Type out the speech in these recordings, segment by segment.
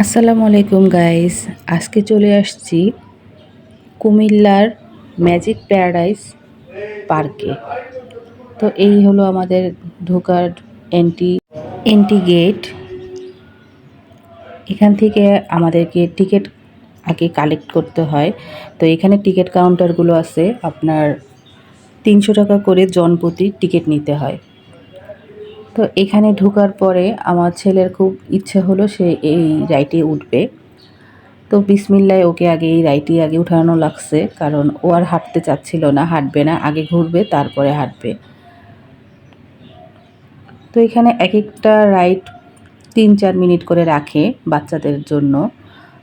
আসসালামু আলাইকুম গাইস। আজকে চলে আসছি কুমিল্লার ম্যাজিক প্যারাডাইস পার্কে। তো এই হলো আমাদের ঢোকার এন্ট্রি এন্ট্রি গেট। এখান থেকে আমাদেরকে টিকিট আগে কালেক্ট করতে হয়। তো এখানে টিকিট কাউন্টারগুলো আছে, আপনার ৩০০ টাকা করে জনপ্রতি টিকিট নিতে হয়। তো এখানে ঢোকার পরে আমার ছেলের খুব ইচ্ছে হলো সে এই রাইডে উঠবে। তো বিসমিল্লায় ওকে আগে এই রাইডে আগে উঠানো লাগছে, কারণ ও আর হাঁটতে চাচ্ছিল না, হাঁটবে না, আগে ঘুরবে তারপরে হাঁটবে। তো এখানে এক একটা রাইড ৩-৪ মিনিট করে রাখে বাচ্চাদের জন্য।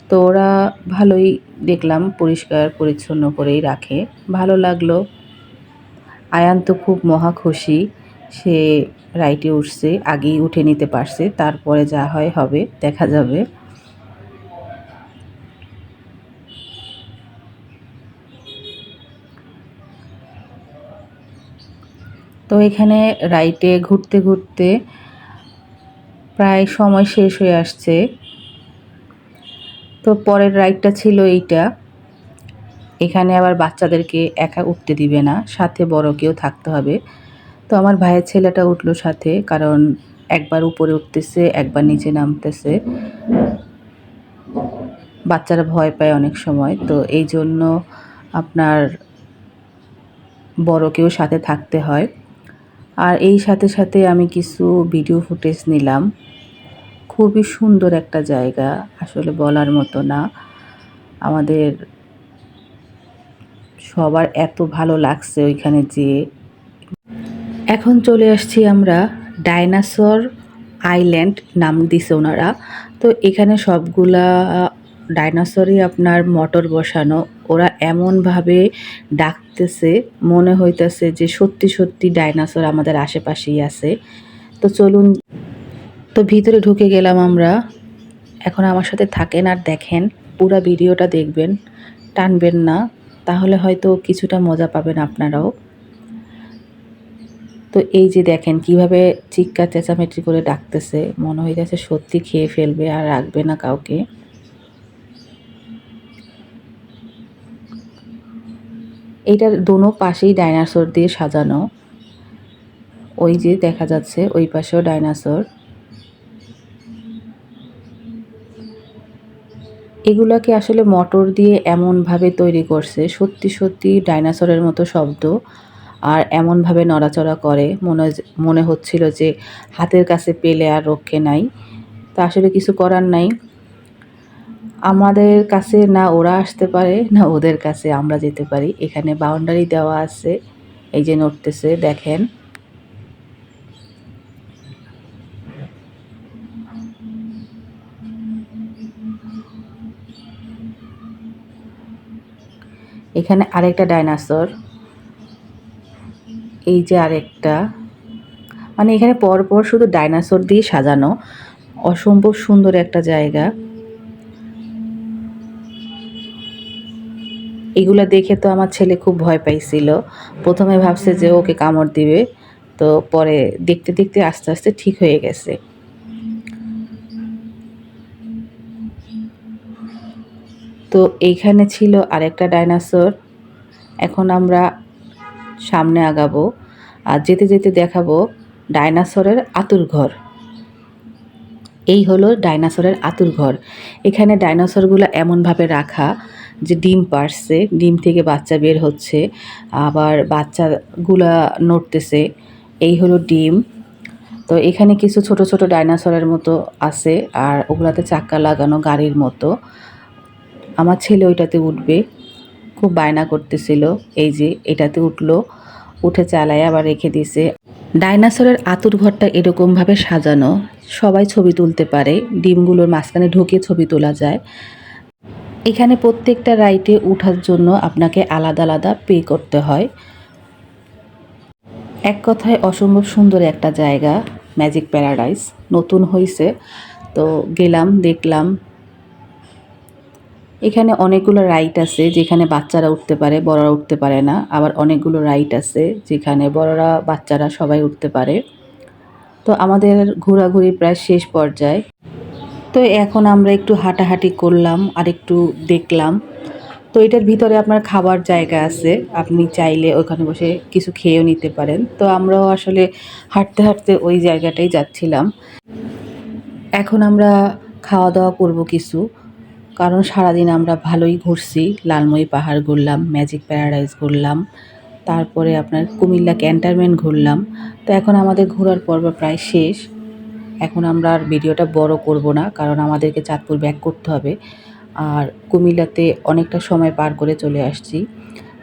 তো ওরা ভালোই দেখলাম পরিষ্কার পরিচ্ছন্ন করেই রাখে, ভালো লাগলো। আয়ান তো খুব মহা খুশি, সে রাইডে উঠছে, আগেই উঠে নিতে পারছে, তারপরে যা হয় হবে দেখা যাবে। তো এখানে রাইডে ঘুরতে ঘুরতে প্রায় সময় শেষ হয়ে আসছে। তো পরের রাইডটা ছিল এইটা। এখানে আবার বাচ্চাদেরকে একা উঠতে দিবে না, সাথে বড় কেউ থাকতে হবে। তো আমার ভাইয়ের ছেলেটা উঠলো সাথে, কারণ একবার উপরে উঠতেছে একবার নিচে নামতেছে, বাচ্চারা ভয় পায় অনেক সময়। তো এই জন্য আপনার বড় কেউ সাথে থাকতে হয়। আর এই সাথে সাথে আমি কিছু ভিডিও ফুটেজ নিলাম। খুবই সুন্দর একটা জায়গা, আসলে বলার মতো না। আমাদের সবার এত ভালো লাগছে ওইখানে যেয়ে। এখন চলে আসছি আমরা ডাইনোসর আইল্যান্ড নাম দিছে ওনারা। তো এখানে সবগুলা ডাইনোসরই আপনার মোটর বসানো। ওরা এমনভাবে ডাকতেছে, মনে হইতেছে যে সত্যি সত্যি ডাইনোসর আমাদের আশেপাশেই আছে। তো চলুন, তো ভিতরে ঢুকে গেলাম আমরা। এখন আমার সাথে থাকেন আর দেখেন, পুরো ভিডিওটা দেখবেন, টানবেন না, তাহলে হয়তো কিছুটা মজা পাবেন আপনারাও। তো এই যে দেখেন কিভাবে চিৎকার চেঁচামেচি করে ডাকতেছে, মনে হইতেছে সত্যি খেয়ে ফেলবে আর রাখবে না কাউকে। এইটার দোনো পাশেই ডাইনোসর দিয়ে সাজানো, ওই যে দেখা যাচ্ছে ওই পাশেও ডাইনোসর। এগুলাকে আসলে মোটর দিয়ে এমনভাবে তৈরি করছে, সত্যি সত্যি ডাইনোসরের মতো শব্দ, আর এমনভাবে নড়াচড়া করে, মনে হচ্ছিল যে হাতের কাছে পেলে আর রক্ষে নাই। তা আসলে কিছু করার নাই, আমাদের কাছে না ওরা আসতে পারে না ওদের কাছে আমরা যেতে পারি। এখানে বাউন্ডারি দেওয়া আছে, এই যে নড়তেছে দেখেন। এখানে আরেকটা ডাইনোসর, এই যে আরেকটা, মানে এখানে পরপর শুধু ডাইনোসর দিয়ে সাজানো, অসম্ভব সুন্দর একটা জায়গা। এগুলা দেখে তো আমার ছেলে খুব ভয় পাইছিল, প্রথমে ভাবছে যে ওকে কামড় দিবে, তো পরে দেখতে দেখতে আস্তে আস্তে ঠিক হয়ে গেছে। তো এইখানে ছিল আরেকটা ডাইনোসর। এখন আমরা সামনে আগাবো, আর যেতে যেতে দেখাবো ডাইনোসরের আঁতুড়ঘর। এই হলো ডাইনোসরের আঁতুড়ঘর। এখানে ডাইনোসরগুলো এমনভাবে রাখা যে ডিম পাড়ছে, ডিম থেকে বাচ্চা বের হচ্ছে, আবার বাচ্চাগুলা নড়তেছে, এই হলো ডিম। তো এখানে কিছু ছোট ছোট ডাইনোসরের মতো আছে, আর ওগুলাতে চাক্কা লাগানো গাড়ির মতো। আমার ছেলে ওইটাতে উঠবে, খুব বায়না করতেছিল। এই যে এটাতে উঠলো, উঠে চালায় আবার রেখে দিছে। ডাইনোসরের আঁতুড়ঘরটা এরকমভাবে সাজানো, সবাই ছবি তুলতে পারে, ডিমগুলোর মাঝখানে ঢুকে ছবি তোলা যায়। এখানে প্রত্যেকটা রাইডে ওঠার জন্য আপনাকে আলাদা আলাদা পে করতে হয়। এক কথায় অসম্ভব সুন্দর একটা জায়গা, ম্যাজিক প্যারাডাইস নতুন হয়েছে। তো গেলাম, দেখলাম। এখানে অনেকগুলো রাইড আছে যেখানে বাচ্চারা উঠতে পারে, বড়রা উঠতে পারে না। আবার অনেকগুলো রাইড আছে যেখানে বড়রা বাচ্চারা সবাই উঠতে পারে। তো আমাদের ঘোরাঘুরি প্রায় শেষ পর্যায়ে। তো এখন আমরা একটু হাঁটাহাঁটি করলাম আর একটু দেখলাম। তো এটার ভিতরে আপনার খাবার জায়গা আছে, আপনি চাইলে ওখানে বসে কিছু খেয়েও নিতে পারেন। তো আমরাও আসলে হাঁটতে হাঁটতে ওই জায়গাটাই যাচ্ছিলাম। এখন আমরা খাওয়া দাওয়া করব কিছু, কারণ সারাদিন আমরা ভালোই ঘুরছি। লালময়ী পাহাড় ঘুরলাম, ম্যাজিক প্যারাডাইস ঘুরলাম, তারপরে আপনার কুমিল্লা ক্যান্টনমেন্ট ঘুরলাম। তো এখন আমাদের ঘোরার পর্ব প্রায় শেষ। এখন আমরা আর ভিডিওটা বড় করব না, কারণ আমাদেরকে চাঁদপুর ব্যাক করতে হবে, আর কুমিল্লাতে অনেকটা সময় পার করে চলে আসছি।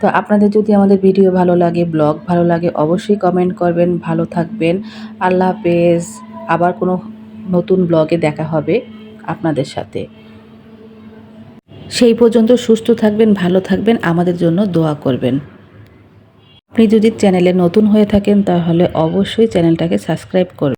তো আপনাদের যদি আমাদের ভিডিও ভালো লাগে, ব্লগ ভালো লাগে, অবশ্যই কমেন্ট করবেন। ভালো থাকবেন। আল্লাহ হাফেজ। আবার কোনো নতুন ব্লগে দেখা হবে আপনাদের সাথে। সেই পর্যন্ত সুস্থ থাকবেন, ভালো থাকবেন, আমাদের জন্য দোয়া করবেন। আপনি যদি চ্যানেলে নতুন হয়ে থাকেন তাহলে অবশ্যই চ্যানেলটাকে সাবস্ক্রাইব করবেন।